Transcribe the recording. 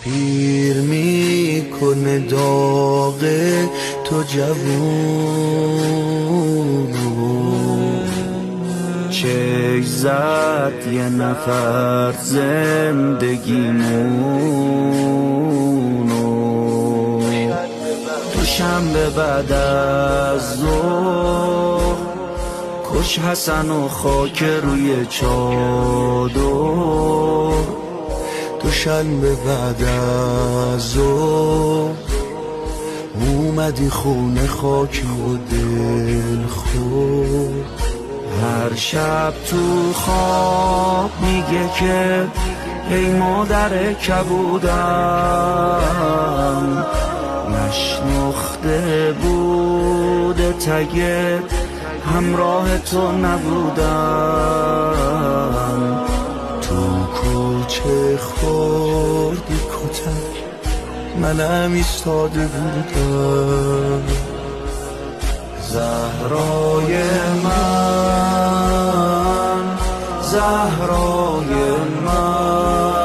پیر میکنه داغ تو جوونو. چه زد یه نفر زندگیمونو. دوشنبه بعد از ظهر کش حسن و خاک روی چادر. دوشنبه بعد از ظهر اومدی خونه خاکی و دل خور. هر شب تو خواب میگه که ای مادر کبودم، نشناخته بوده تگه همراه تو نبودم. تو کوچه خوردی کتک منم ایستاده بودم. زهرای من، زهرای من،